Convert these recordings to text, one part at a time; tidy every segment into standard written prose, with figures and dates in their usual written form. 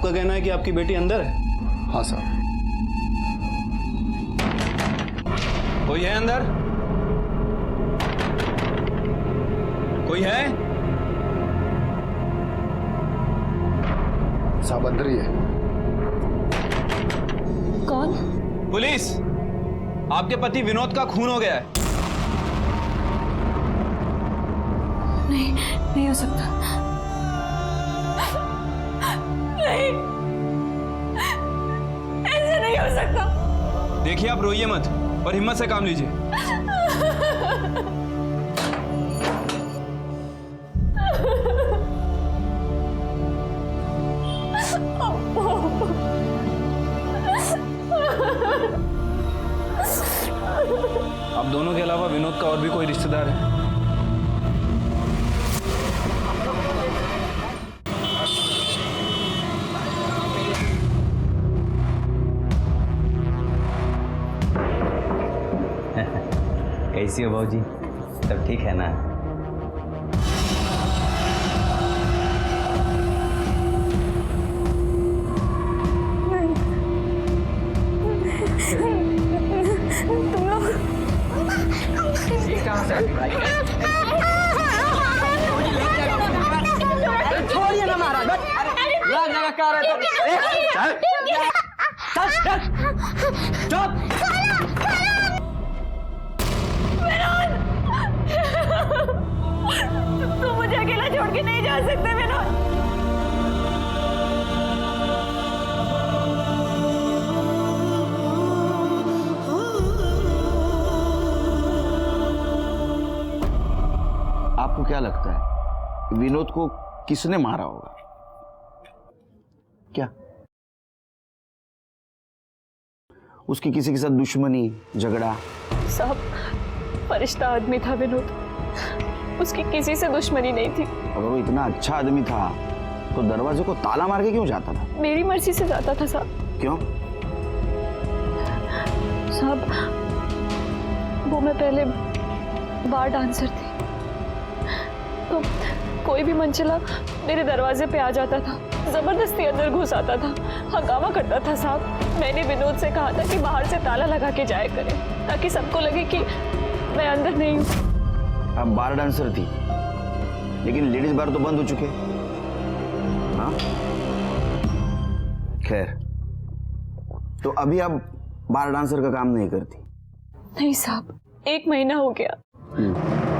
आपका कहना है कि आपकी बेटी अंदर है? हाँ साहब। कोई है अंदर? कोई है? साहब अंदर ही है। कौन? पुलिस! आपके पति विनोद का खून हो गया है। नहीं, नहीं हो सकता। नहीं, ऐसे नहीं हो सकता। देखिए, आप रोइए मत और हिम्मत से काम लीजिए। आप दोनों के अलावा विनोद का और भी कोई रिश्तेदार है? कैसी हो भाजी? सब ठीक है ना? तुम लोग छोड़िए ना महाराज। लगा क्या तुम मुझे अकेला छोड़ के नहीं जा सकते विनोद। आपको क्या लगता है विनोद को किसने मारा होगा? क्या उसकी किसी के साथ दुश्मनी, झगड़ा? साहब, फरिश्ता आदमी था विनोद, उसकी किसी से दुश्मनी नहीं थी। अगर वो इतना अच्छा आदमी था तो दरवाजे को ताला मार के क्यों जाता था? मेरी मर्जी से जाता था साहब। क्यों? साहब, वो मैं पहले बार डांसर थी, तो कोई भी मनचला मेरे दरवाजे पे आ जाता था, जबरदस्ती अंदर घुस आता था, हंगामा करता था साहब। मैंने विनोद से कहा था कि बाहर से ताला लगा के जाया करें ताकि सबको लगे कि मैं अंदर नहीं हूँ। आप बार डांसर थी, लेकिन लेडीज बार तो बंद हो चुके। हाँ, खैर, तो अभी आप बार डांसर का काम नहीं करती? नहीं साहब, 1 महीना हो गया।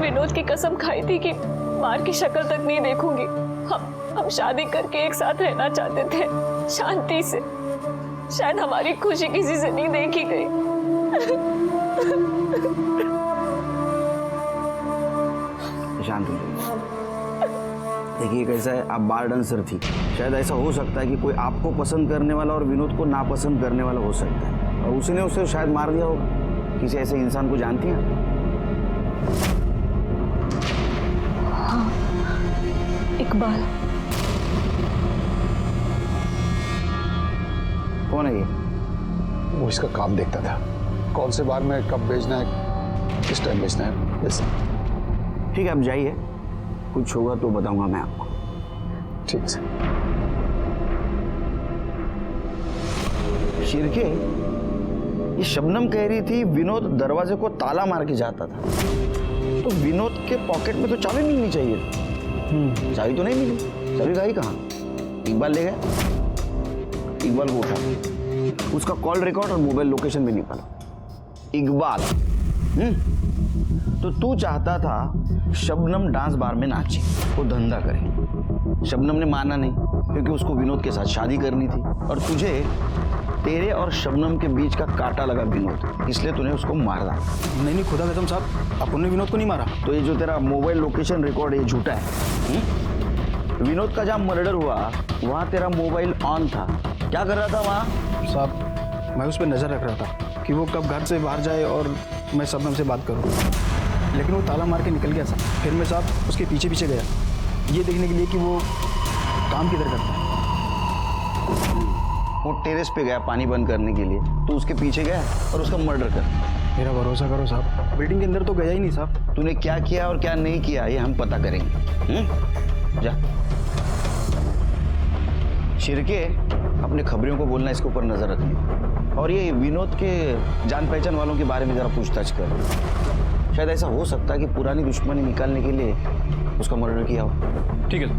विनोद की कसम खाई थी कि बार की शक्ल तक नहीं देखूंगी। हम शादी करके एक साथ रहना चाहते थे, शांति से। शायद हमारी खुशी किसी से नहीं देखी गई। शांत हो जाइए। देखिए कैसा है, आप बार डांसर थी, शायद ऐसा हो सकता है कि कोई आपको पसंद करने वाला और विनोद को नापसंद करने वाला हो सकता है, और उसने उसे शायद मार दिया होगा। किसी ऐसे इंसान को जानती हैं? हाँ, इकबाल। कौन है ये? वो इसका काम देखता था, कौन से बार में कब भेजना है, किस टाइम भेजना है, बस। ठीक है, आप जाइए, कुछ होगा तो बताऊंगा मैं आपको। ठीक है। शिरके, ये शबनम कह रही थी विनोद दरवाजे को ताला मार के जाता था, तो विनोद के पॉकेट में तो चाबी मिलनी चाहिए। चाबी तो नहीं मिली। चाबी गई कहाँ? इकबाल ले गया। इकबाल को उठा, उसका कॉल रिकॉर्ड और मोबाइल लोकेशन भी निकाला। इकबाल, तो तू चाहता था शबनम डांस बार में नाचे, वो धंधा करे। शबनम ने माना नहीं क्योंकि उसको विनोद के साथ शादी करनी थी, और तुझे तेरे और शबनम के बीच का कांटा लगा विनोद, इसलिए तूने उसको मारा। नहीं, खुदा कसम साहब, आपने विनोद को नहीं मारा। तो ये जो तेरा मोबाइल लोकेशन रिकॉर्ड है, ये झूठा है। विनोद का जहाँ मर्डर हुआ वहाँ तेरा मोबाइल ऑन था, क्या कर रहा था वहाँ? साहब, मैं उस पर नज़र रख रहा था कि वो कब घर से बाहर जाए और मैं शबनम से बात करूं, लेकिन वो ताला मार के निकल गया साहब। फिर मैं साहब उसके पीछे पीछे गया, ये देखने के लिए कि वो काम किधर करता है। वो टेरेस पे गया पानी बंद करने के लिए, तो उसके पीछे गया और उसका मर्डर कर। मेरा भरोसा करो साहब, बिल्डिंग के अंदर तो गया ही नहीं साहब। तूने क्या किया और क्या नहीं किया ये हम पता करेंगे। जा। शिरके, अपने खबरियों को बोलना, इसके ऊपर नजर रखिए। और ये विनोद के जान पहचान वालों के बारे में जरा पूछताछ कर। शायद ऐसा हो सकता है कि पुरानी दुश्मनी निकालने के लिए उसका मर्डर किया हो। ठीक है।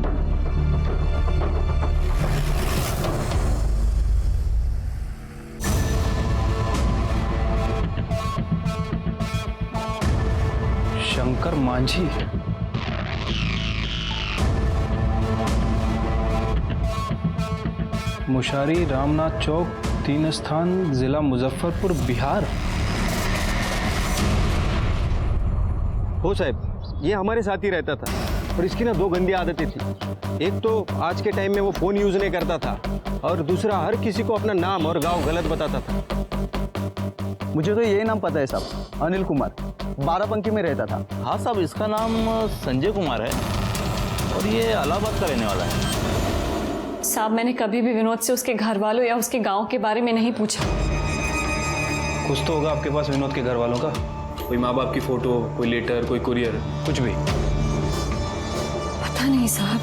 शंकर मांझी, मुशारी रामनाथ चौक 3 स्थान, जिला मुजफ्फरपुर, बिहार। हो साहब, ये हमारे साथ ही रहता था और इसकी ना 2 गंदी आदतें थी। एक तो आज के टाइम में वो फोन यूज नहीं करता था और दूसरा हर किसी को अपना नाम और गांव गलत बताता था। मुझे तो यही नाम पता है साहब, अनिल कुमार, बाराबंकी में रहता था। हाँ साहब, इसका नाम संजय कुमार है और ये इलाहाबाद का रहने वाला है। साहब, मैंने कभी भी विनोद से उसके घर वालों या उसके गांव के बारे में नहीं पूछा। कुछ तो होगा आपके पास विनोद के घर वालों का, कोई माँ बाप की फोटो, कोई लेटर, कोई कुरियर, कुछ भी। पता नहीं साहब,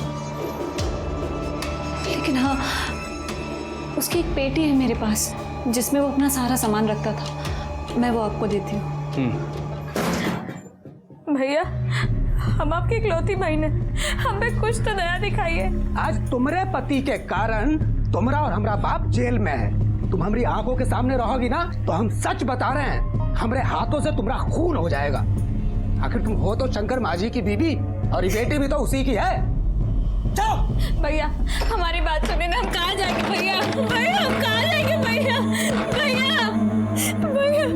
लेकिन हाँ, उसकी एक पेटी है मेरे पास जिसमें वो अपना सारा सामान रखता था। मैं वो आपको देती हूँ। भैया, हम आपकी इकलौती बहन है, हम पे कुछ तो दया दिखाइए। आज तुम्हारे पति के कारण तुम्हारा और हमारा बाप जेल में है। तुम हमारी आंखों के सामने रहोगी ना तो हम सच बता रहे हैं, हमारे हाथों से तुम्हारा खून हो जाएगा। आखिर तुम हो तो शंकर माझी की बीबी और ये बेटी भी तो उसी की है। चलो भैया, हमारी बात सुनिए ना, हम कहाँ जाएंगे भैया? भैया, हम कहाँ जाएंगे भैया? भैया, भैया,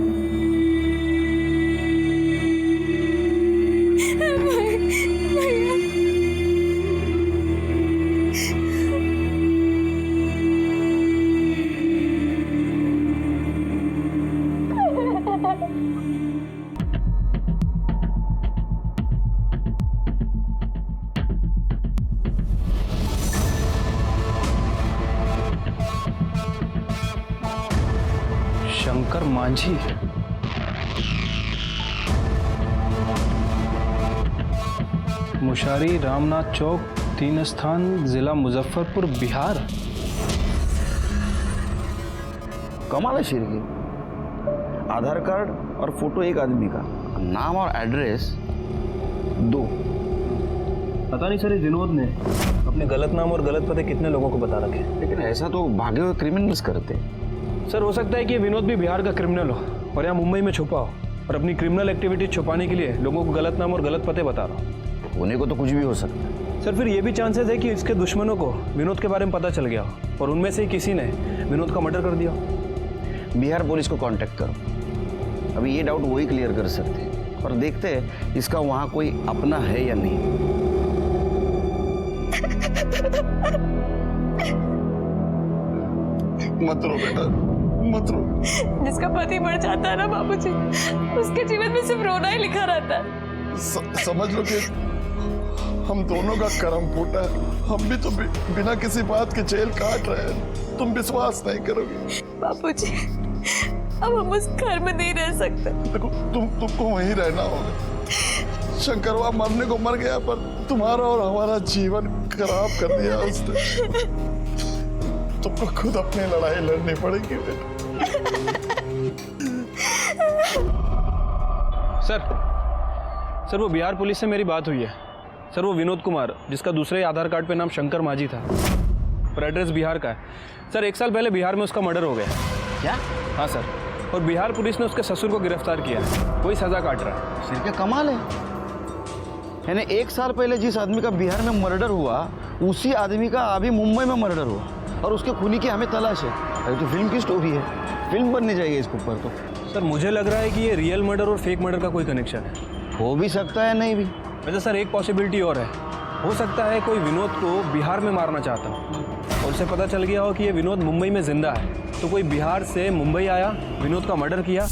शंकर मांझी, मुशारी रामनाथ चौक 3 स्थान, जिला मुजफ्फरपुर, बिहार। कमाल है शिरके, आधार कार्ड और फोटो एक आदमी का, नाम और एड्रेस 2। पता नहीं सर, इस विनोद ने अपने गलत नाम और गलत पते कितने लोगों को बता रखे। लेकिन ऐसा तो भागे हुए क्रिमिनल्स करते हैं। सर, हो सकता है कि ये विनोद भी बिहार का क्रिमिनल हो और यहाँ मुंबई में छुपा हो और अपनी क्रिमिनल एक्टिविटी छुपाने के लिए लोगों को गलत नाम और गलत पते बता रहा हो। होने को तो कुछ भी हो सकता है। सर, फिर ये भी चांसेस है कि इसके दुश्मनों को विनोद के बारे में पता चल गया हो और उनमें से ही किसी ने विनोद का मर्डर कर दिया हो। बिहार पुलिस को कांटेक्ट करो, अभी ये डाउट वही क्लियर कर सकते हैं। और देखते हैं इसका वहाँ कोई अपना है या नहीं। मत रो बेटा, मत रो। जिसका पति मर जाता है ना बाबूजी, उसके जीवन में सिर्फ रोना ही लिखा रहता है। समझ लो कि हम दोनों का कर्म फूटा है। हम भी तो बिना किसी बात के जेल काट रहे हैं। तुम विश्वास नहीं करोगे बाबूजी, अब हम उस घर में नहीं रह सकते। देखो, तुमको वहीं रहना होगा। शंकरवा मरने को मर गया, पर तुम्हारा और हमारा जीवन खराब कर दिया उसने। तुमको खुद अपनी लड़ाई लड़नी पड़ेगी बेटा। सर, वो बिहार पुलिस से मेरी बात हुई है। सर, वो विनोद कुमार, जिसका दूसरे आधार कार्ड पे नाम शंकर मांझी था, पर एड्रेस बिहार का है। सर, 1 साल पहले बिहार में उसका मर्डर हो गया। क्या? हाँ सर, और बिहार पुलिस ने उसके ससुर को गिरफ्तार किया है, वही सजा काट रहा है। शिरके, कमाल है। यानी 1 साल पहले जिस आदमी का बिहार में मर्डर हुआ, उसी आदमी का अभी मुंबई में मर्डर हुआ और उसके खूनी की हमें तलाश है। अरे तो फिल्म की स्टोरी है, फिल्म बनने जाएगी इसके ऊपर तो। सर, मुझे लग रहा है कि ये रियल मर्डर और फेक मर्डर का कोई कनेक्शन है। हो भी सकता है, नहीं भी। वैसे सर, एक पॉसिबिलिटी और है। हो सकता है कोई विनोद को बिहार में मारना चाहता हो और उसे पता चल गया हो कि ये विनोद मुंबई में जिंदा है, तो कोई बिहार से मुंबई आया, विनोद का मर्डर किया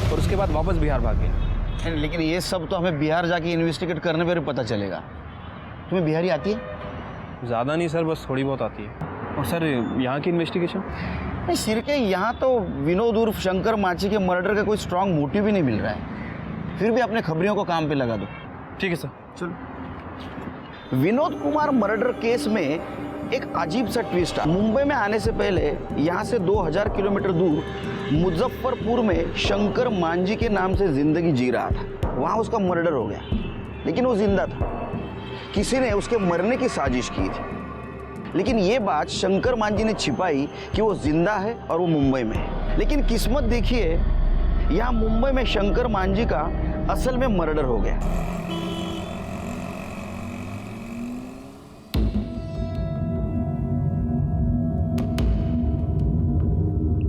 और उसके बाद वापस बिहार भाग गया। लेकिन ये सब तो हमें बिहार जाके इन्वेस्टिगेट करने पर पता चलेगा। तुम्हें बिहारी आती है? ज़्यादा नहीं सर, बस थोड़ी बहुत आती है। और सर, यहाँ की इन्वेस्टिगेशन? नहीं शिरके, यहाँ तो विनोद उर्फ शंकर मांझी के मर्डर का कोई स्ट्रांग मोटिव भी नहीं मिल रहा है। फिर भी अपने खबरियों को काम पे लगा दो। ठीक है सर, चलो। विनोद कुमार मर्डर केस में एक अजीब सा ट्विस्ट है। मुंबई में आने से पहले यहाँ से 2000 किलोमीटर दूर मुजफ्फरपुर में शंकर मांझी के नाम से जिंदगी जी रहा था। वहाँ उसका मर्डर हो गया, लेकिन वो जिंदा था। किसी ने उसके मरने की साजिश की थी, लेकिन ये बात शंकर मांझी ने छिपाई कि वो जिंदा है और वो मुंबई में है। लेकिन किस्मत देखिए, यहाँ मुंबई में शंकर मांझी का असल में मर्डर हो गया।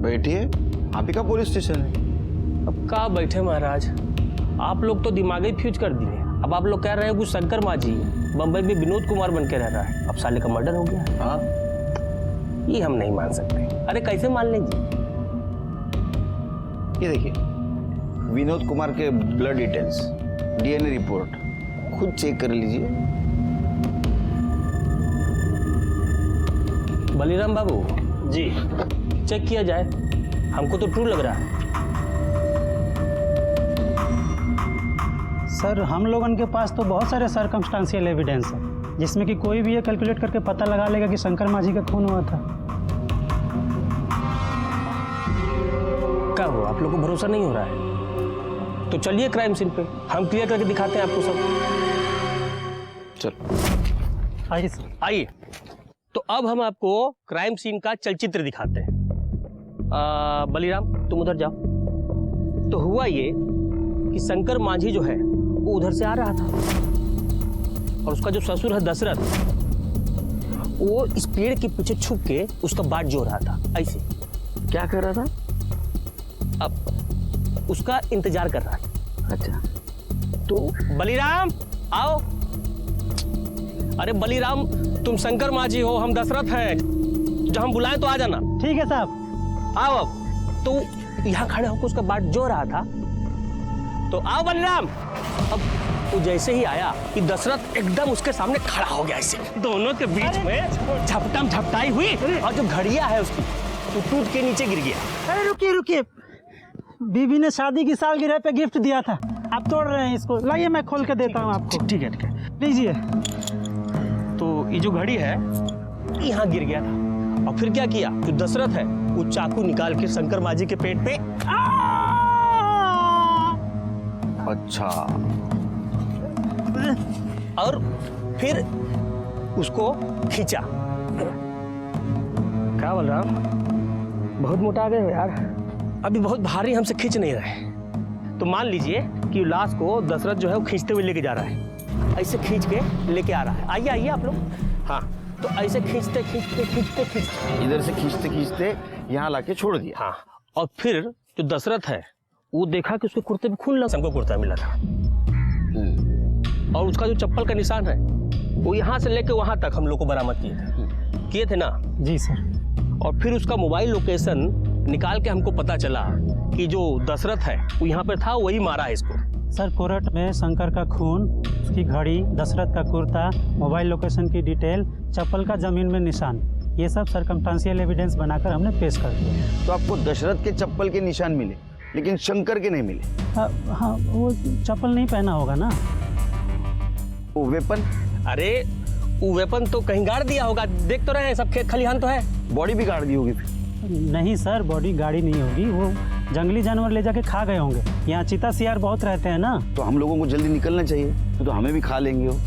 बैठिए, आप ही का पुलिस स्टेशन है। अब कहाँ बैठे महाराज, आप लोग तो दिमाग ही फ्यूज कर दिए। अब आप लोग कह रहे हो कि शंकर मांझी बंबई में विनोद कुमार बन के रह रहा है, अब साले का मर्डर हो गया। हाँ, ये हम नहीं मान सकते। अरे कैसे मान लेंगे? ये देखिए, विनोद कुमार के ब्लड डिटेल्स, डीएनए रिपोर्ट खुद चेक कर लीजिए। बलिराम बाबू जी, चेक किया जाए, हमको तो ट्रू लग रहा है। सर, हम लोगों के पास तो बहुत सारे सर्कमस्टांशियल एविडेंस है, जिसमें कि कोई भी ये कैलकुलेट करके पता लगा लेगा कि शंकर मांझी का खून हुआ था। क्या हो, आप लोग को भरोसा नहीं हो रहा है? तो चलिए क्राइम सीन पे, हम क्लियर करके दिखाते हैं आपको सब। चलो आइए सर। आइए। तो अब हम आपको क्राइम सीन का चलचित्र दिखाते हैं। बलिराम, तुम उधर जाओ। तो हुआ ये कि शंकर मांझी जो है वो उधर से आ रहा था, और उसका जो ससुर है दशरथ, वो इस पेड़ के पीछे छुप के उसका बाट जो रहा था। ऐसे क्या कर रहा था? अब उसका इंतजार कर रहा था। अच्छा, तो बलिराम आओ। अरे बलिराम, तुम शंकर मांझी हो, हम दशरथ हैं, जब हम बुलाएं तो आ जाना। ठीक है साहब। आओ। अब तो यहाँ खड़े होकर उसका बाट जो रहा था, तो आओ बलिराम। अब वो जैसे ही आया कि दशरथ एकदम उसके सामने खड़ा हो गया, ऐसे दोनों के बीच में झपटम झपटाई हुई, और जो घड़िया है उसकी तो टूट के नीचे गिर गया। अरे रुकिए रुकिए, बीबी ने शादी की सालगिरह पे गिफ्ट दिया था, आप तोड़ रहे हैं इसको। लाइए मैं खोल के देता हूँ आपको। ठीक है, ठीक है। लीजिए। तो ये जो घड़ी है यहाँ गिर गया था, और फिर क्या किया, जो दशरथ है वो चाकू निकाल के शंकर मांझी के पेट पे। अच्छा, और फिर उसको खींचा। क्या बोल रहा हूँ, बहुत मोटा आ गए हो यार, अभी बहुत भारी हमसे खींच नहीं रहे। तो मान लीजिए कि लाश को दशरथ जो है वो खींचते हुए लेके जा रहा है, ऐसे खींच के लेके आ रहा है। आइए आइए आप लोग। हाँ, तो ऐसे खींचते खींचते खींचते खींचते इधर से खींचते खींचते यहाँ लाके छोड़ दिया। हाँ, और फिर जो दशरथ है वो देखा कि उसके कुर्ते में खून लगा, हमको कुर्ता मिला था, और उसका जो चप्पल का निशान है वो यहाँ से लेके वहां तक हम लोग को बरामद किए थे ना। जी सर। और फिर उसका मोबाइल लोकेशन निकाल के हमको पता चला कि जो दशरथ है वो यहाँ पे था, वही मारा है इसको। सर, कोर्ट में शंकर का खून, उसकी घड़ी, दशरथ का कुर्ता, मोबाइल लोकेशन की डिटेल, चप्पल का जमीन में निशान, ये सब सर्कमस्टांशियल एविडेंस बनाकर हमने पेश कर दिया। तो आपको दशरथ के चप्पल के निशान मिले, लेकिन शंकर के नहीं मिले। हाँ, वो चप्पल नहीं पहना होगा ना। वो वेपन? अरे वो वेपन तो कहीं गाड़ दिया होगा, देख तो रहे हैं, सब खेत खलिहान तो है। बॉडी भी गाड़ दी होगी फिर? नहीं सर, बॉडी गाड़ी नहीं होगी, वो जंगली जानवर ले जाके खा गए होंगे। यहाँ चीता सियार बहुत रहते हैं ना। तो हम लोगों को जल्दी निकलना चाहिए, तो हमें भी खा लेंगे वो।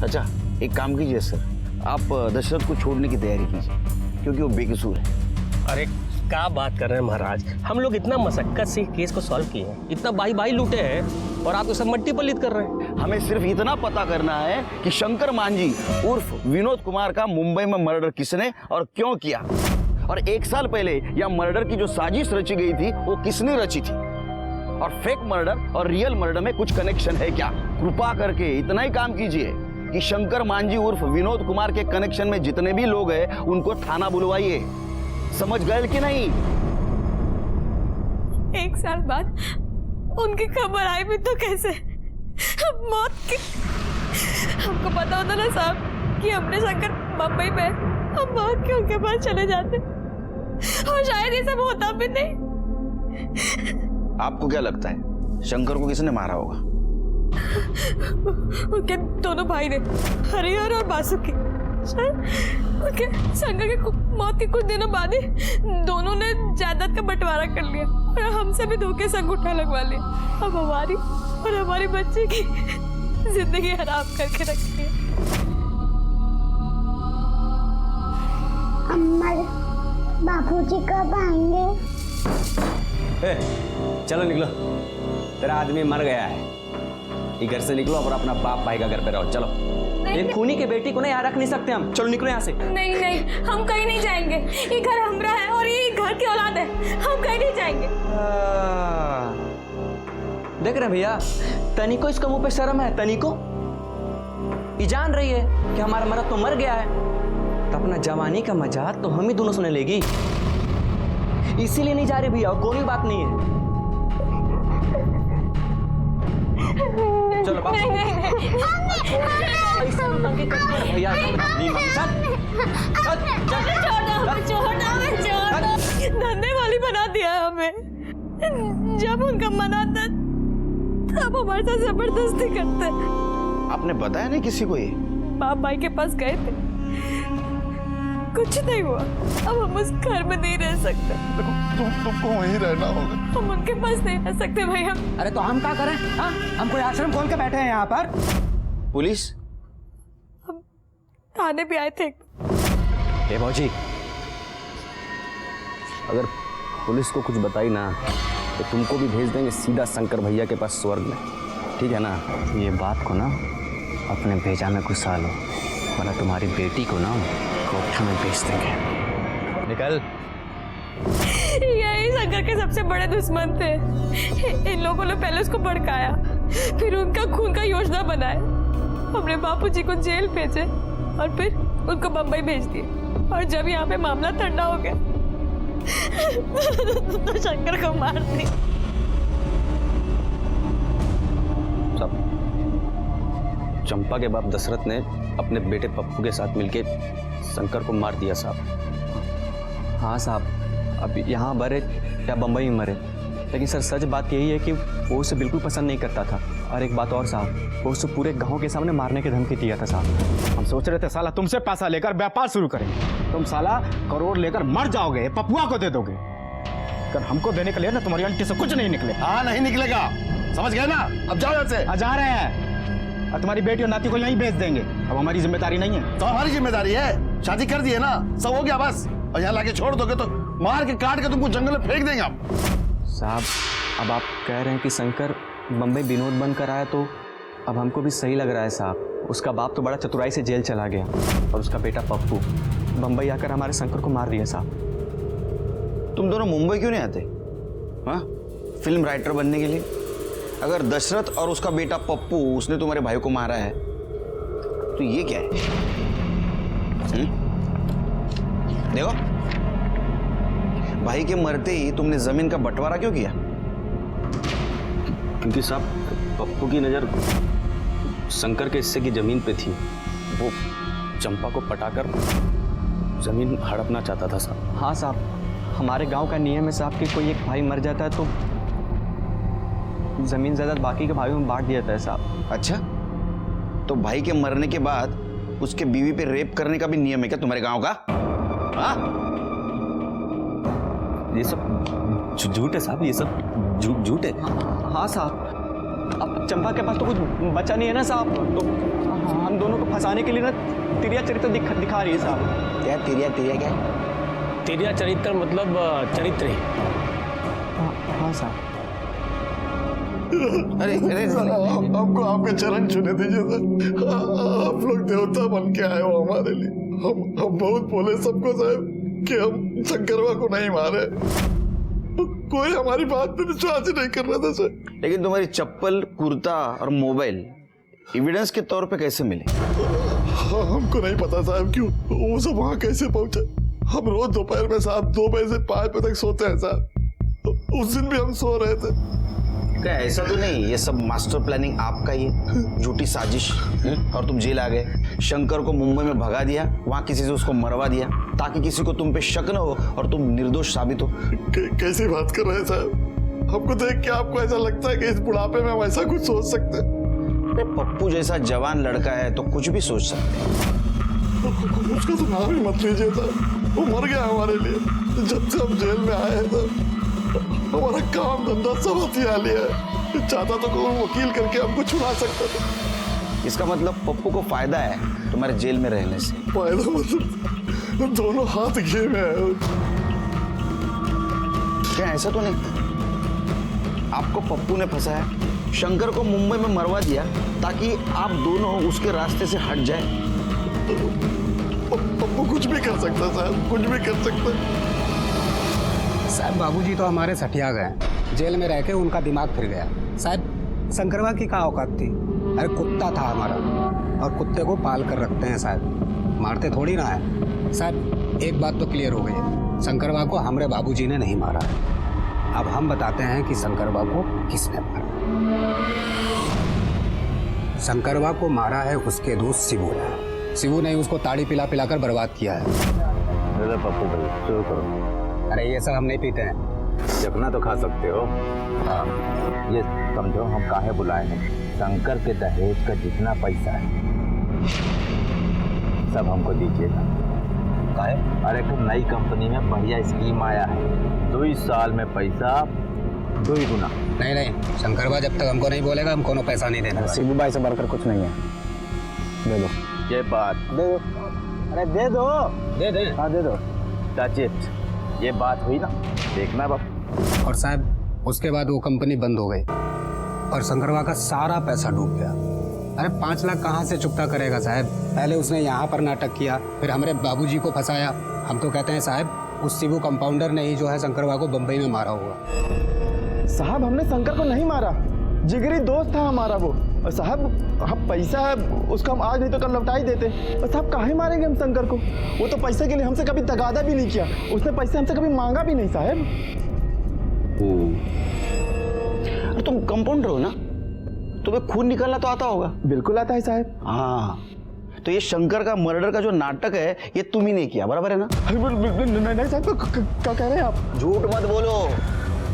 अच्छा, एक काम कीजिए सर, आप दशरथ को छोड़ने की तैयारी कीजिए, क्योंकि वो बेकसूर है। अरे क्या बात कर रहे हैं महाराज, हम लोग इतना मशक्कत से केस को सॉल्व किए हैं, इतना भाई भाई लूटे हैं, और आप तो सब मट्टी पलीत कर रहे हैं। हमें सिर्फ इतना पता करना है कि शंकर मांझी उर्फ विनोद कुमार का मुंबई में मर्डर किसने और क्यों किया, और 1 साल पहले यह मर्डर की जो साजिश रची गई थी वो किसने रची थी, और फेक मर्डर और रियल मर्डर में कुछ कनेक्शन है क्या। कृपा करके इतना ही काम कीजिए कि शंकर मांझी उर्फ विनोद कुमार के कनेक्शन में जितने भी लोग हैं उनको थाना बुलवाइए। समझ गए कि नहीं? 1 साल बाद उनकी खबर आई भी तो कैसे, मौत की। हमको पता होता ना साहब कि हमने शंकर मुंबई में, हम भाग के उनके पास चले जाते, और शायद ये सब होता भी नहीं। आपको क्या लगता है शंकर को किसने मारा होगा? उनके दोनों भाई ने, हरिहर और बासुकी। उनके शंकर के मौत के कुछ दिनों बाद ही दोनों ने जायदाद का बंटवारा कर लिया और हमसे भी धोखे से अंगूठा लगवा लिया। अब हमारी और हमारी बच्ची की जिंदगी हराम करके रखी है। अम्मा, बापूजी कब आएंगे? चलो निकलो, तेरा आदमी मर गया है। ये घर से निकलो और अपना बाप भाई का घर पे रहो। चलो, एक खूनी के बेटी को ना यहाँ रख नहीं सकते हम। चलो निकलो यहाँ से। नहीं नहीं, हम कहीं नहीं जाएंगे। ये घर हमारा है और ये घर की औलाद है, हम कहीं नहीं जाएंगे। देख रहे भैया, तनिको इसका मुंह पे शर्म है। तनिको ये जान रही है कि हमारा मर्द तो मर गया है, तो अपना जवानी का मजाक तो हम ही दोनों सुने लेगी। इसीलिए नहीं जा रहे भैया, कोई बात नहीं है। चलो बाप। नहीं नहीं नहीं, भैया छोड़ दो। धंधे वाली बना दिया है हमें। जब उनका मना था तब हमारे साथ जबरदस्ती करते। आपने बताया नहीं किसी को ये? बाप भाई के पास गए थे, कुछ नहीं हुआ। अब हम उस घर में नहीं रह सकते। तुमको वहीं रहना होगा। हम उनके पास नहीं रह सकते भैया। अरे तो हम क्या करें? हाँ, हम कोई आश्रम खोल के बैठे हैं यहाँ पर। पुलिस? हम थाने भी आए थे। ए भौजी, अगर पुलिस को कुछ बताई ना तो तुमको भी भेज देंगे सीधा शंकर भैया के पास स्वर्ग में, ठीक है ना? ये बात को ना अपने भेजा में घुसा लो, वरना तुम्हारी बेटी को ना कोठा में बेच देंगे। निकल। यही शंकर के सबसे बड़े दुश्मन थे। इन लोगों ने पहले उसको भड़काया, फिर उनका खून का योजना बनाया। हमने बापूजी को जेल भेजे और फिर उनको बंबई भेज दिए। और जब यहाँ पे मामला ठंडा हो गया तो शंकर को मार दिया। सब चंपा के बाप दशरथ ने अपने बेटे पप्पू के साथ मिलके शंकर को मार दिया साहब। हाँ साहब, अब यहाँ मरे या बम्बई में मरे, लेकिन सर सच बात यही है कि वो उसे बिल्कुल पसंद नहीं करता था। और एक बात और साहब, वो उसे पूरे गांव के सामने मारने की धमकी दिया था साहब। हम सोच रहे थे साला तुमसे पैसा लेकर व्यापार शुरू करेंगे, तुम साला करोड़ लेकर मर जाओगे, पपुआ को दे दोगे। अगर हमको देने के लिए ना तुम्हारी आंटी से कुछ नहीं निकले। हाँ, नहीं निकलेगा, समझ गए ना? अब जाओ यहाँ से। जा रहे हैं और तुम्हारी बेटी और नाती को यहीं भेज देंगे। अब हमारी जिम्मेदारी नहीं है। तो हमारी जिम्मेदारी है, शादी कर दी है ना, सब हो गया बस। और यहाँ लाके छोड़ दोगे तो मार के काट के तुमको जंगल में फेंक देंगे आप। साहब, अब आप कह रहे हैं कि शंकर बम्बई विनोद बनकर आया, तो अब हमको भी सही लग रहा है साहब। उसका बाप तो बड़ा चतुराई से जेल चला गया और उसका बेटा पप्पू बम्बई आकर हमारे शंकर को मार दिया साहब। तुम दोनों मुंबई क्यों नहीं आते? हाँ, फिल्म राइटर बनने के लिए? अगर दशरथ और उसका बेटा पप्पू उसने तुम्हारे भाई को मारा है तो ये क्या है? देखो, भाई के मरते ही तुमने जमीन का बंटवारा क्यों किया? क्योंकि साहब पप्पू की नज़र शंकर के हिस्से की जमीन पे थी। वो चंपा को पटाकर जमीन हड़पना चाहता था साहब। हाँ साहब, हमारे गांव का नियम है साहब कि कोई एक भाई मर जाता है तो जमीन जायदाद बाकी के भाइयों में बांट दिया जाता है साहब। अच्छा, तो भाई के मरने के बाद उसके बीवी पे रेप करने का भी नियम है क्या तुम्हारे गांव का? हाँ, ये सब झूठ है साहब, ये सब झूठ है। हाँ साहब, अब चंपा के पास तो कुछ बचा नहीं है ना साहब, तो हम दोनों को फंसाने के लिए ना तिरिया चरित्र दिखा रही है साहब। क्या तिरिया क्या? तेरिया चरित्र मतलब चरित्र ही। हाँ साहब। अरे हमको आपके चरण छूने दीजिए सर। आप लोग देवता बन के आए हो हमारे लिए। हम बहुत बोले सबको साहब कि हम शंकरवा को नहीं मारे, कोई हमारी बात पे विश्वास ही नहीं कर रहा था सर। लेकिन तुम्हारी चप्पल, कुर्ता और मोबाइल एविडेंस के तौर पे कैसे मिले? हमको नहीं पता साहब क्यों वो सब वहाँ कैसे पहुंचे। हम रोज दोपहर में साहब 2 बजे से 5 बजे तक सोते हैं साहब। उस दिन भी हम सो रहे थे। क्या ऐसा तो नहीं ये सब मास्टर प्लानिंग आपका ही है, झूठी साजिश? और तुम जेल आ गए, शंकर को मुंबई में भगा दिया, वहां किसी से उसको मरवा दिया ताकि किसी को तुम पे शक न हो और तुम निर्दोष साबित हो। कैसी बात कर रहे हैं साहब? हमको देख के आपको ऐसा लगता है कि इस बुढ़ापे में हम ऐसा कुछ सोच सकते हैं? अरे पप्पू जैसा जवान लड़का है तो कुछ भी सोच सकते हैं। उसका तो नाम ही मत लीजिए सर, वो मर गया हमारे लिए। जब से हम जेल में आए हैं सर, हमारा काम धंधा सब हथिया लिया है। चाहता तो कोई वकील करके हमको छुड़ा सकता था। इसका मतलब पप्पू को फायदा है तुम्हारे जेल में रहने से। फायदा मतलब दोनों हाथ घे में है। क्या ऐसा तो नहीं आपको पप्पू ने फंसाया, शंकर को मुंबई में मरवा दिया ताकि आप दोनों उसके रास्ते से हट जाए? पप्पू कुछ भी कर सकता साहब, कुछ भी कर सकता। साहब बाबूजी तो हमारे सठिया गए, जेल में रह के उनका दिमाग फिर गया। साहब शंकरवा की क्या औकात थी? अरे कुत्ता था हमारा, और कुत्ते को पाल कर रखते हैं साहब, मारते थोड़ी ना है। साहब एक बात तो क्लियर हो गई है, शंकरवा को हमारे बाबूजी ने नहीं मारा है। अब हम बताते हैं कि शंकरवा को किसने मारा। शंकरवा को मारा है उसके दोस्त शिवू ने। शिवू ने उसको ताड़ी पिला पिलाकर बर्बाद किया है। पप्पू भाई शुरू करो। अरे ये सब हम नहीं पीते हैं। चखना तो खा सकते हो। ये समझो हम काहे बुलाए हैं। शंकर के दहेज का जितना पैसा है सब हमको दीजिएगा। काहे? अरे एक नई कंपनी में बढ़िया स्कीम आया है, 2 साल में पैसा 2 गुना। नहीं नहीं, शंकरवा जब तक हमको नहीं बोलेगा हम कोनो पैसा नहीं देना। शिबू भाई से बढ़कर कुछ नहीं है, दे दो। ये बात दे दो। अरे दे दो। दे दे। हाँ दे दो। सचित ये बात हुई ना, देखना बाप। और साहब उसके बाद वो कंपनी बंद हो गई और शंकरवा का सारा पैसा डूब गया। अरे 5 लाख कहाँ से चुकता करेगा साहब? पहले उसने यहाँ पर नाटक किया, फिर हमारे बाबूजी को फंसाया। हम तो कहते हैं साहब उस शिवू कंपाउंडर ने ही जो है शंकरवा को बम्बई में मारा होगा। साहब हमने शंकर को नहीं मारा, जिगरी दोस्त था हमारा वो। और साहब हम पैसा है उसको हम आज नहीं तो कल लौटा ही देते। और साहब काहे मारेंगे हम शंकर को? वो तो पैसे के लिए हमसे कभी तगादा भी नहीं किया, उसने पैसे हमसे कभी मांगा भी नहीं साहब। अरे तुम कंपाउंडर हो ना, तुम्हें खून निकालना तो आता होगा। बिल्कुल आता है साहब। हाँ तो ये शंकर का मर्डर का जो नाटक है ये तुम ही ने किया, बराबर है ना? नहीं साहब, क्या कह रहे हैं आप? झूठ मत बोलो,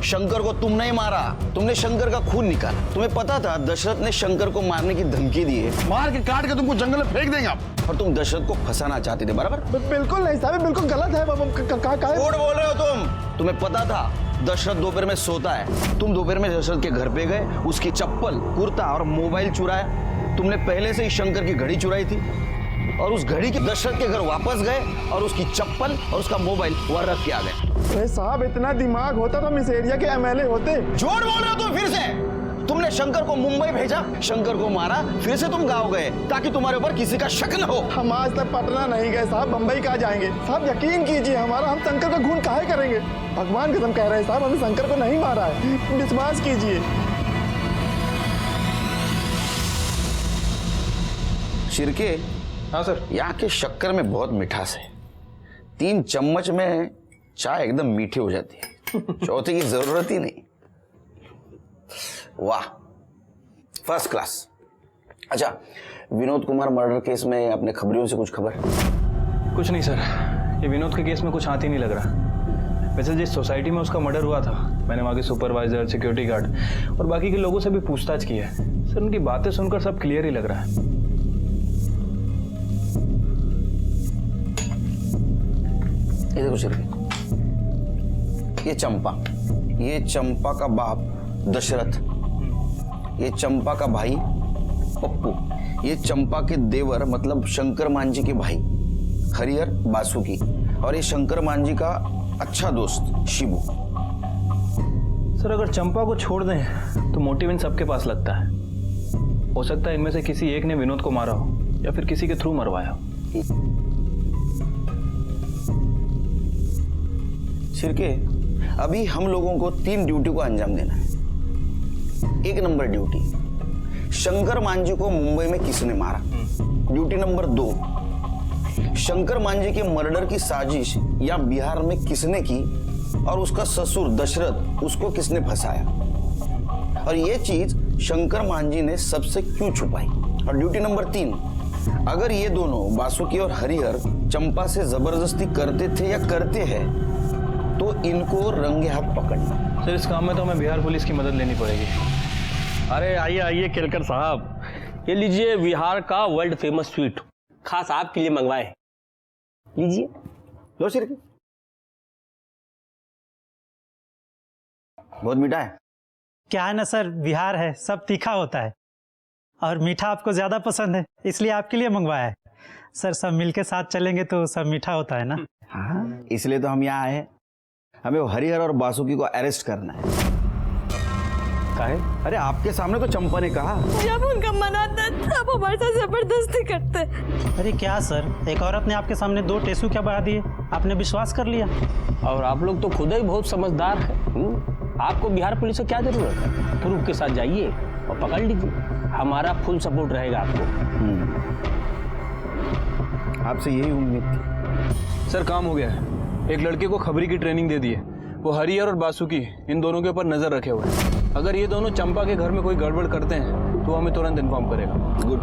शंकर को तुम नहीं मारा, तुमने शंकर का खून निकाला। तुम्हें पता था दशरथ ने शंकर को मारने की धमकी दी है, मार के काट के तुमको जंगल में फेंक देंगे आप। और तुम दशरथ को फंसाना चाहते थे, बराबर? बिल्कुल नहीं साहब, बिल्कुल गलत है। झूठ बोल रहे हो तुम। तुम्हें पता था दशरथ दोपहर में सोता है, तुम दोपहर में दशरथ के घर पे गए, उसकी चप्पल, कुर्ता और मोबाइल चुराया। तुमने पहले से ही शंकर की घड़ी चुराई थी और उस घड़ी के दशरथ के घर वापस गए और उसकी चप्पल और उसका मोबाइल वहां रख के आ गए। अरे साहब इतना दिमाग होता तो हम इस एरिया के एमएलए होते। झूठ बोल रहे हो तुम फिर से। तुमने शंकर को मुंबई भेजा, शंकर को मारा, फिर से तुम गांव गए ताकि तुम्हारे ऊपर किसी का शक न हो। हम आज तक पटना नहीं गए साहब, बंबई कहाँ जाएंगे साहब? यकीन कीजिए हमारा, हम शंकर का खून काहे करेंगे? भगवान कसम कह रहे हैं साहब, हमने शंकर को नहीं मारा है, विश्वास कीजिए। शिरके। हाँ सर। यहाँ के शक्कर में बहुत मिठास है, 3 चम्मच में चाय एकदम मीठी हो जाती है, चौथे की जरूरत ही नहीं। वाह, फर्स्ट क्लास। अच्छा, विनोद कुमार मर्डर केस में अपने खबरियों से कुछ खबर? कुछ नहीं सर, ये विनोद के केस में कुछ हाथ ही नहीं लग रहा। वैसे जिस सोसाइटी में उसका मर्डर हुआ था, मैंने वहाँ के सुपरवाइजर, सिक्योरिटी गार्ड और बाकी के लोगों से भी पूछताछ की है सर। उनकी बातें सुनकर सब क्लियर ही लग रहा है। ये देखो शिरके, ये चंपा का बाप दशरथ, ये चंपा का भाई पप्पू, ये चंपा के देवर मतलब शंकर मांझी के भाई हरिहर बासुकी, और ये शंकर मांझी का अच्छा दोस्त शिबू। सर अगर चंपा को छोड़ दें तो मोटिव इन सबके पास लगता है। हो सकता है इनमें से किसी एक ने विनोद को मारा हो या फिर किसी के थ्रू मरवाया हो। शिरके, अभी हम लोगों को 3 ड्यूटी को अंजाम देना है। 1 नंबर ड्यूटी, शंकर मांझी को मुंबई में किसने मारा। ड्यूटी नंबर 2, शंकर मांझी के मर्डर की साजिश या बिहार में किसने की और उसका ससुर दशरथ उसको किसने फंसाया, और ये चीज शंकर मांझी ने सबसे क्यों छुपाई। और ड्यूटी नंबर 3, अगर ये दोनों बासुकी और हरिहर चंपा से जबरदस्ती करते थे या करते हैं तो इनको रंगे हाथ पकड़ना। सर इस काम में तो हमें बिहार पुलिस की मदद लेनी पड़ेगी। अरे आइए आइए केलकर साहब, ये लीजिए बिहार का वर्ल्ड फेमस स्वीट, खास आपके लिए मंगवाए हैं। लीजिए। लो सिर बहुत मीठा है। क्या है ना सर, बिहार है, सब तीखा होता है और मीठा आपको ज़्यादा पसंद है, इसलिए आपके लिए मंगवाया है। सर सब मिलके साथ चलेंगे तो सब मीठा होता है ना। हाँ, इसलिए तो हम यहाँ आए हैं। हमें वो हरिहर और बासुकी को अरेस्ट करना है। काहे? अरे आपके सामने तो चंपा ने कहा। जब उनका मन आता है तब हमारे साथ जबरदस्ती करते हैं। अरे क्या सर, एक औरत ने आपके सामने 2 टेसू क्या बढ़ा दिए, आपने विश्वास कर लिया। और आप लोग तो खुद ही बहुत समझदार हैं। आपको बिहार पुलिस से क्या जरूरत है? प्रूफ के साथ जाइए और पकड़ लीजिए, हमारा फुल सपोर्ट रहेगा आपको। आपसे यही उम्मीद थी। सर काम हो गया है। एक लड़के को खबरी की ट्रेनिंग दे दी है। वो हरिहर और बासुकी इन दोनों के ऊपर नजर रखे हुए हैं। अगर ये दोनों चंपा के घर में कोई गड़बड़ करते हैं तो हमें तुरंत इन्फॉर्म करेगा। गुड।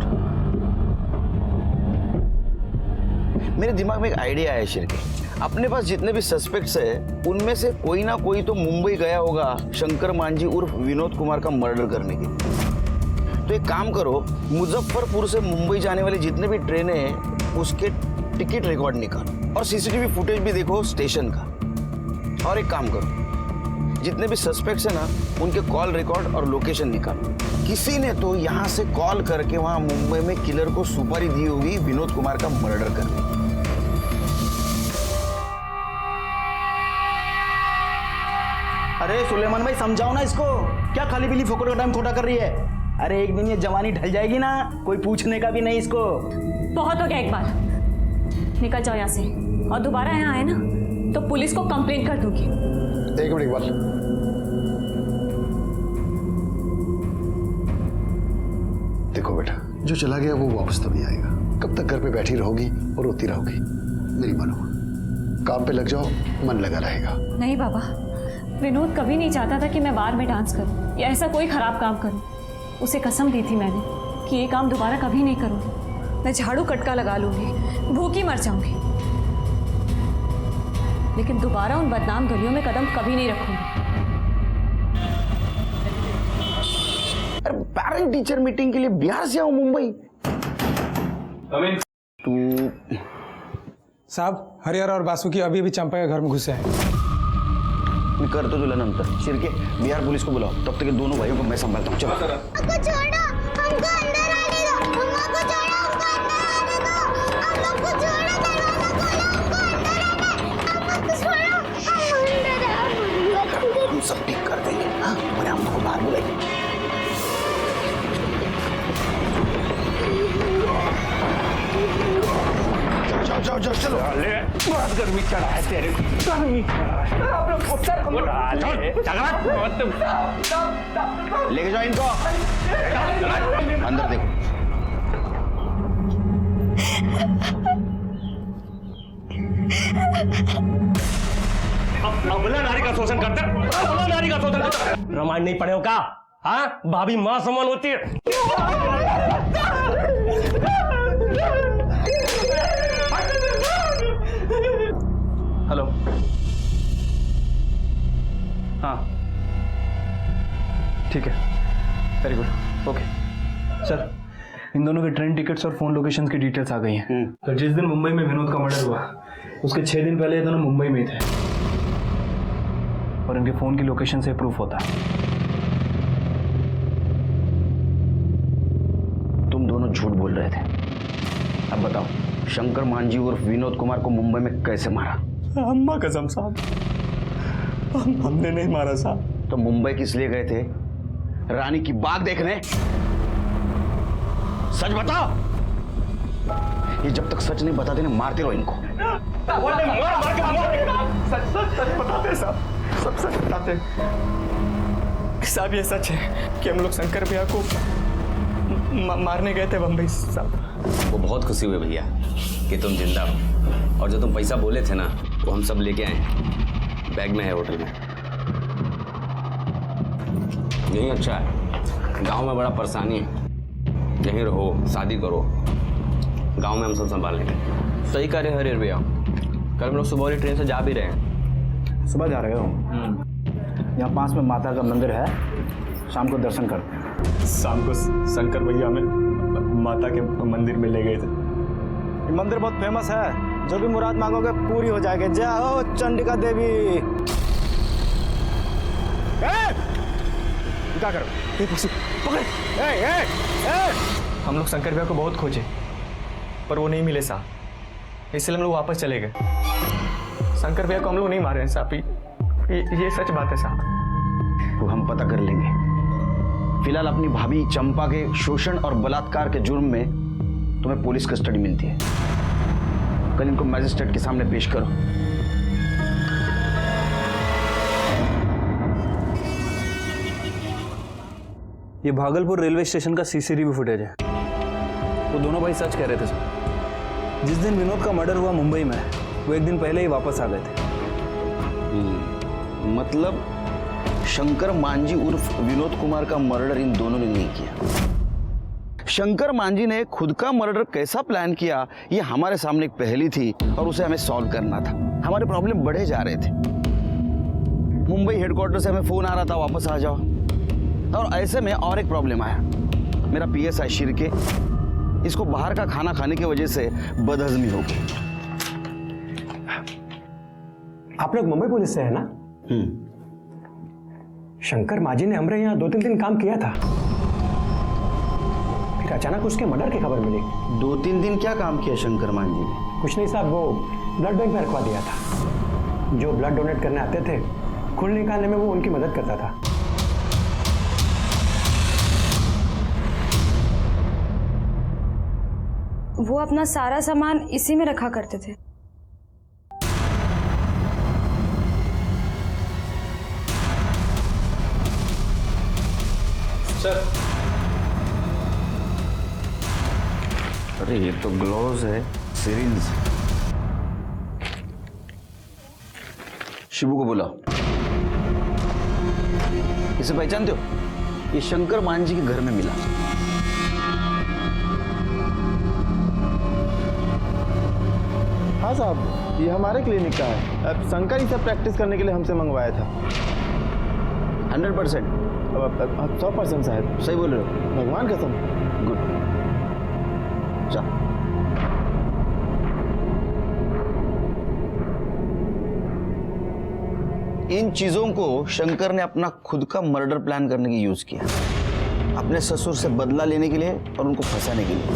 मेरे दिमाग में एक आइडिया है शिरके। अपने पास जितने भी सस्पेक्ट्स है उनमें से कोई ना कोई तो मुंबई गया होगा शंकर मांझी उर्फ विनोद कुमार का मर्डर करने के लिए। तो एक काम करो, मुजफ्फरपुर से मुंबई जाने वाली जितने भी ट्रेनें हैं उसके टिकट रिकॉर्ड निकालो और सीसीटीवी फुटेज भी देखो स्टेशन का। और एक काम करो, जितने भी सस्पेक्ट्स हैं ना उनके कॉल रिकॉर्ड और लोकेशन निकालो। किसी ने तो यहाँ से कॉल करके वहां मुंबई में किलर को सुपारी दी होगी विनोद कुमार का मर्डर करने। अरे सुलेमान भाई समझाओ ना इसको, क्या खाली बिली फोकट का टाइम खोटा कर रही है। अरे एक दिन ये जवानी ढल जाएगी ना, कोई पूछने का भी नहीं इसको। बहुत हो गया, एक बार निकल जाओ यहाँ से और दोबारा यहाँ आए ना तो पुलिस को कंप्लेंट कर दूंगी। एक मिनट इकबाल, देखो बेटा, जो चला गया वो वापस तो नहीं आएगा। कब तक घर पे बैठी रहोगी और रोती रहोगी? मेरी मानो, काम पे लग जाओ, मन लगा रहेगा। नहीं बाबा, विनोद कभी नहीं चाहता था कि मैं बार में डांस करूं या ऐसा कोई खराब काम करूं। उसे कसम दी थी मैंने कि ये काम दोबारा कभी नहीं करूंगी। मैं झाड़ू कटका लगा लूंगी, भूखी मर जाऊंगी, लेकिन दोबारा उन बदनाम गलियों में कदम कभी नहीं रखूंगी। अरे पेरेंट टीचर मीटिंग के लिए बिहार से आऊं मुंबई? तू साहब, हरिहर और बासुकी अभी भी चंपा के घर में घुसे हैं। मैं करतो तुला नंतर। शिरके, बिहार पुलिस को बुलाओ, तब तक ये दोनों भाइयों को मैं संभालता हूँ। चलो हमको छोड़ो, हमको अंदर आने दो। हमको छोड़ो, हमको अंदर आने दो। हमको छोड़ो, दरवाजा खोलो, हमको अंदर आने दो। हमको छोड़ो, हम अंदर आ। हम सब ठीक कर देंगे। हाँ, तुम्हारे हमको बाहर बुलाइए। जाओ जाओ जाओ, चलो। बहुत गर्मी चढ़ा है तेरे को। लेके जाओ इनको, अंदर देखो। अबला नारी का शोषण करते, अबला नारी का शोषण करते। रामायण नहीं पढ़े हो क्या? हाँ, भाभी माँ समान होती है। हेलो, हाँ ठीक है, वेरी गुड, ओके सर। इन दोनों के ट्रेन टिकट्स और फोन लोकेशंस की डिटेल्स आ गई हैं। तो जिस दिन मुंबई में विनोद का मर्डर हुआ उसके 6 दिन पहले ये दोनों मुंबई में थे और इनके फोन की लोकेशन से प्रूफ होता है। तुम दोनों झूठ बोल रहे थे। अब बताओ, शंकर मांझी उर्फ विनोद कुमार को मुंबई में कैसे मारा? अम्मा कसम साहब, हमने नहीं मारा साहब। तो मुंबई किस लिए गए थे? रानी की बाग देखने? सच बताओ। ये जब तक सच नहीं बताते ना, मारते रहो इनको। सच बताते साहब, सब सच बताते साहब। ये सच है कि हम लोग शंकर भैया को मारने गए थे बम्बई साहब। वो बहुत खुशी हुई भैया कि तुम जिंदा हो, और जो तुम पैसा बोले थे ना वो हम सब लेके आए, बैग में है होटल में। यही अच्छा है, गांव में बड़ा परेशानी है। यहीं रहो, शादी करो, गांव में हम सब संभाल लेंगे। सही कह रहे हरे भैया, कल हम लोग सुबह वाली ट्रेन से जा भी रहे हैं। सुबह जा रहे हो? यहाँ पास में माता का मंदिर है, शाम को दर्शन करते हैं। शाम को शंकर भैया हमें माता के मंदिर में ले गए थे। ये मंदिर बहुत फेमस है, जो भी मुराद मांगोगे पूरी हो जाएगी। जय हो चंडिका देवी। क्या करो? पकड़। हम लोग शंकर भैया को बहुत खोजे पर वो नहीं मिले साहब, इसलिए हम लोग वापस चले गए। शंकर भैया को हम लोग नहीं मारे हैं साहब, ये सच बात है साहब। वो हम पता कर लेंगे। फिलहाल अपनी भाभी चंपा के शोषण और बलात्कार के जुर्म में तुम्हें पुलिस कस्टडी मिलती है। कल इनको मैजिस्ट्रेट के सामने पेश करो। ये भागलपुर रेलवे स्टेशन का सीसीटीवी फुटेज है। वो दोनों भाई सच कह रहे थे सर। जिस दिन विनोद का मर्डर हुआ मुंबई में, वो एक दिन पहले ही वापस आ गए थे। मतलब शंकर मांझी उर्फ विनोद कुमार का मर्डर इन दोनों ने नहीं किया। शंकर मांझी ने खुद का मर्डर कैसा प्लान किया, ये हमारे सामने एक पहेली थी और उसे हमें सॉल्व करना था। हमारे प्रॉब्लम बढ़े जा रहे थे। मुंबई हेडक्वार्टर से हमें फोन आ रहा था वापस आ जाओ, और ऐसे में और एक प्रॉब्लम आया। मेरा PSI शिरके, इसको बाहर का खाना खाने की वजह से बदहजमी हो गई। आप लोग मुंबई पुलिस से है ना? शंकर मांझी ने हमारे यहाँ 2-3 दिन काम किया था, फिर अचानक उसके मर्डर की खबर मिली। 2-3 दिन क्या काम किया शंकर मांझी ने? कुछ नहीं साहब, वो ब्लड बैंक में रखवा दिया था। जो ब्लड डोनेट करने आते थे, खून निकालने में वो उनकी मदद करता था। वो अपना सारा सामान इसी में रखा करते थे। सर, अरे ये तो ग्लोव्स है, सिरिंज। शिबू को बुलाओ। इसे पहचानते हो? ये शंकर मांझी के घर में मिला। हाँ साहब, ये हमारे क्लिनिक का है। अब शंकर ही सब प्रैक्टिस करने के लिए हमसे मंगवाया था। 100%? 100% साहब। सही बोल रहे हो? भगवान कसम। गुड। चल। इन चीजों को शंकर ने अपना खुद का मर्डर प्लान करने के यूज किया, अपने ससुर से बदला लेने के लिए और उनको फंसाने के लिए,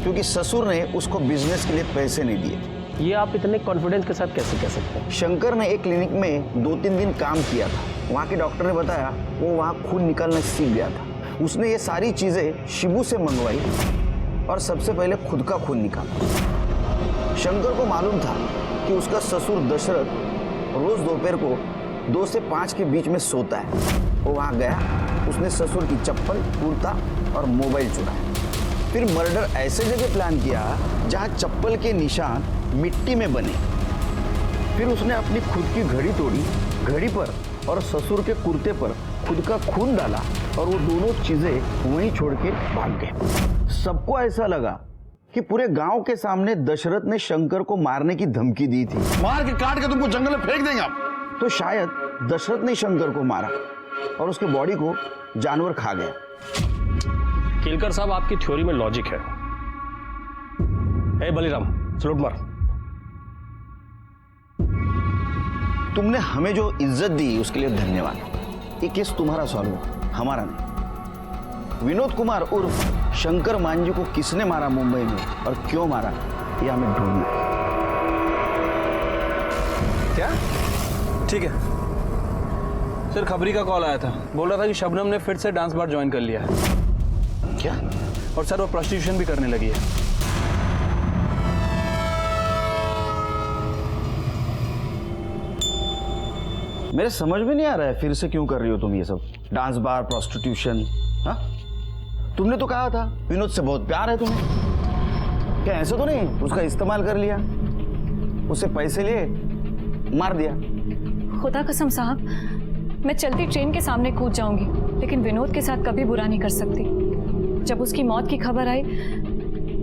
क्योंकि ससुर ने उसको बिजनेस के लिए पैसे नहीं दिए। ये आप इतने कॉन्फिडेंस के साथ कैसे कह सकते हैं? शंकर ने एक क्लिनिक में 2-3 दिन काम किया था। वहाँ के डॉक्टर ने बताया वो वहाँ खून निकालना सीख गया था। उसने ये सारी चीजें शिबू से मंगवाई और सबसे पहले खुद का खून निकाला। शंकर को मालूम था कि उसका ससुर दशरथ रोज दोपहर को 2 से 5 के बीच में सोता है। वो वहाँ गया, उसने ससुर की चप्पल, कुर्ता और मोबाइल चुराया। फिर मर्डर ऐसे जगह प्लान किया जहाँ चप्पल के निशान मिट्टी में बने। फिर उसने अपनी खुद की घड़ी तोड़ी, घड़ी पर और ससुर के कुर्ते पर खुद का खून डाला और वो दोनों चीजें वहीं छोड़ के भाग गए। सबको ऐसा लगा कि पूरे गांव के सामने दशरथ ने शंकर को मारने की धमकी दी थी। मार के काट के तुमको जंगल में फेंक देंगे आप। तो शायद दशरथ ने शंकर को मारा और उसके बॉडी को जानवर खा गया। केलकर साहब, आपकी थ्योरी में लॉजिक है। हे बलिराम, सलूट मार। तुमने हमें जो इज्जत दी उसके लिए धन्यवाद। ये केस तुम्हारा सॉल्व हो, हमारा नहीं। विनोद कुमार उर्फ शंकर मांझी को किसने मारा मुंबई में और क्यों मारा, ये हमें ढूंढना है। क्या? ठीक है सर, खबरी का कॉल आया था। बोल रहा था कि शबनम ने फिर से डांस बार ज्वाइन कर लिया है। क्या? और सर वो प्रोस्टिट्यूशन भी करने लगी है। मेरे समझ में नहीं आ रहा है फिर से क्यों कर रही हो तुम ये सब, डांस बार, प्रोस्टिट्यूशन। हाँ, तुमने तो कहा था विनोद से बहुत प्यार है तुम्हें। क्या ऐसा तो नहीं उसका इस्तेमाल कर लिया, उससे पैसे लिए, मार दिया? खुदा कसम साहब, मैं चलती ट्रेन के सामने कूद जाऊंगी, लेकिन विनोद के साथ कभी बुरा नहीं कर सकती। जब उसकी मौत की खबर आई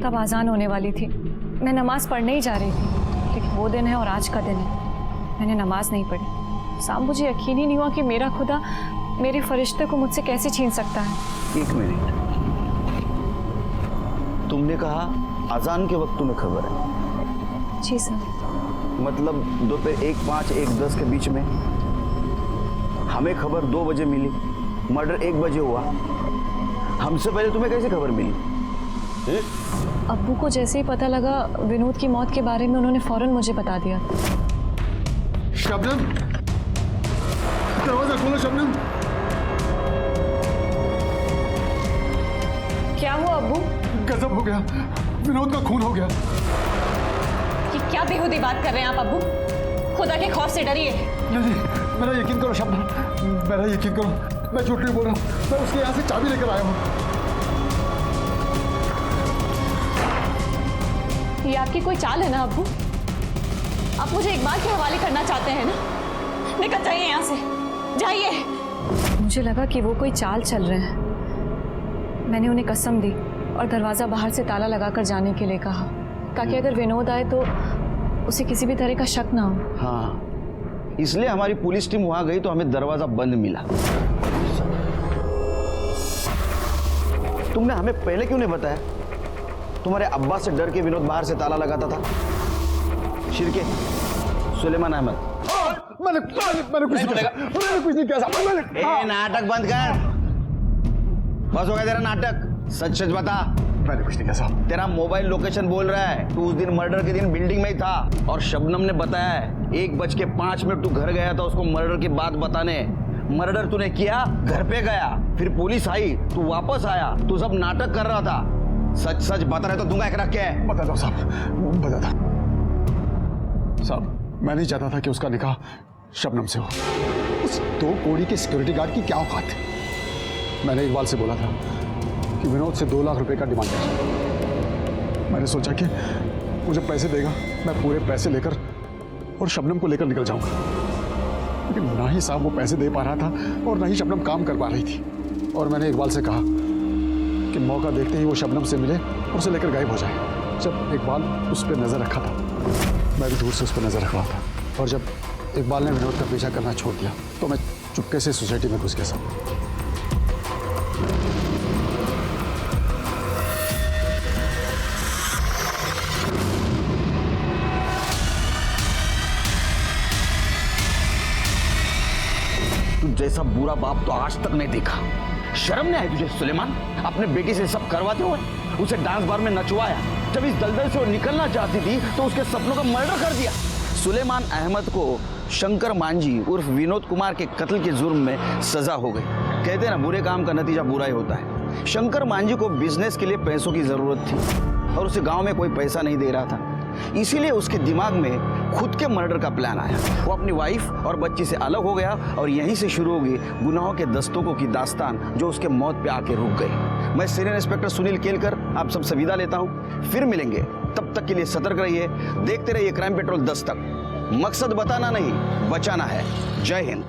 तब आज़ान होने वाली थी। मैं नमाज पढ़ने ही जा रही थी, लेकिन वो दिन है और आज का दिन है, मैंने नमाज नहीं पढ़ी। साहब, मुझे यकीन ही नहीं हुआ कि मेरा खुदा मेरे फरिश्ते को मुझसे कैसे छीन सकता है? एक मिनट, तुमने कहा अजान के वक्त तुम्हें खबर है? जी सर। मतलब दोपहर 1:05 1:10 के बीच में? हमें खबर 2 बजे मिली, मर्डर 1 बजे हुआ। हमसे पहले तुम्हें कैसे खबर मिली? अब्बू को जैसे ही पता लगा विनोद की मौत के बारे में, उन्होंने फौरन मुझे बता दिया। शबनम, दरवाजा खोलो शबनम। क्या हुआ अब्बू? गजब हो गया, विनोद का खून हो गया। ये क्या बेहुदी बात कर रहे हैं आप अब्बू? खुदा के खौफ से डरिए। नहीं, मेरा यकीन करो शबनम, मेरा यकीन करो, मैं झूठ नहीं बोल रहा हूँ। मैं उसके यहाँ से चाबी लेकर आया हूँ। ये आपकी कोई चाल है ना अब्बू? आप मुझे इकबाल के हवाले करना चाहते हैं ना? निकल जाइए यहाँ से, जाइए। मुझे लगा कि वो कोई चाल चल रहे हैं। मैंने उन्हें कसम दी और दरवाज़ा बाहर से ताला लगाकर जाने के लिए कहा, ताकि अगर विनोद आए तो उसे किसी भी तरह का शक ना हो। हाँ, इसलिए हमारी पुलिस टीम वहां गई तो हमें दरवाजा बंद मिला। तुमने हमें पहले क्यों नहीं बताया? तुम्हारे अब्बा से डर के विनोद बाहर से ताला लगाता था। शिरके, सुलेमान अहमद। मैंने कुछ नहीं किया। नाटक बंद कर, बस हो गया तेरा नाटक। सच सच बता। मैंने कुछ नहीं किया साहब। तेरा मोबाइल लोकेशन बोल रहा है तू उस दिन मर्डर के दिन बिल्डिंग में ही था, और शबनम ने बताया है 1:05 तू घर गया था उसको मर्डर की बात बताने। मर्डर तूने किया, घर पे गया, फिर पुलिस आई, तू वापस आया, तू सब नाटक कर रहा था। सच सच बता रहे तो दूंगा एक रख के। बता दो साहब, बता दो साहब। मैं नहीं चाहता था कि उसका निकाह शबनम से हो। उस 2 कौड़ी के सिक्योरिटी गार्ड की क्या औकात है? मैंने इकबाल से बोला था कि विनोद से 2 लाख रुपए का डिमांड किया। मैंने सोचा कि मुझे पैसे देगा, मैं पूरे पैसे लेकर और शबनम को लेकर निकल जाऊंगा। लेकिन ना ही साहब वो पैसे दे पा रहा था और ना ही शबनम काम कर पा रही थी। और मैंने इकबाल से कहा कि मौका देखते ही वो शबनम से मिले और उसे लेकर गायब हो जाए। जब इकबाल उस पर नजर रखा था, मैं भी दूर से उस पर नजर रख रहा था। और जब इकबाल ने विनोद का पीछा करना छोड़ दिया तो मैं चुपके से सोसाइटी में घुस गया साहब। जैसा बुरा बाप तो आज तक नहीं देखा। शर्म नहीं आई तुझे सुलेमान? अपने बेटी से सब करवाते हुए उसे डांस बार में नचवाया। जब इस दलदल से वो निकलना चाहती थी तो उसके सपनों का मर्डर कर दिया। सुलेमान अहमद को शंकर मांझी उर्फ विनोद कुमार के कत्ल के जुर्म में सजा हो गई। कहते हैं ना, बुरे काम का नतीजा बुरा ही होता है। शंकर मांझी को बिजनेस के लिए पैसों की जरूरत थी और उसे गांव में कोई पैसा नहीं दे रहा था, इसीलिए उसके दिमाग में खुद के मर्डर का प्लान आया। वो अपनी वाइफ और बच्ची से अलग हो गया और यहीं से शुरू हो गई गुनाहों के दस्तकों की दास्तान जो उसके मौत पे आके रुक गई। मैं सीनियर इंस्पेक्टर सुनील केलकर आप सबसे विदा लेता हूँ। फिर मिलेंगे, तब तक के लिए सतर्क रहिए, देखते रहिए क्राइम पेट्रोल 10 तक। मकसद बताना नहीं, बचाना है। जय हिंद।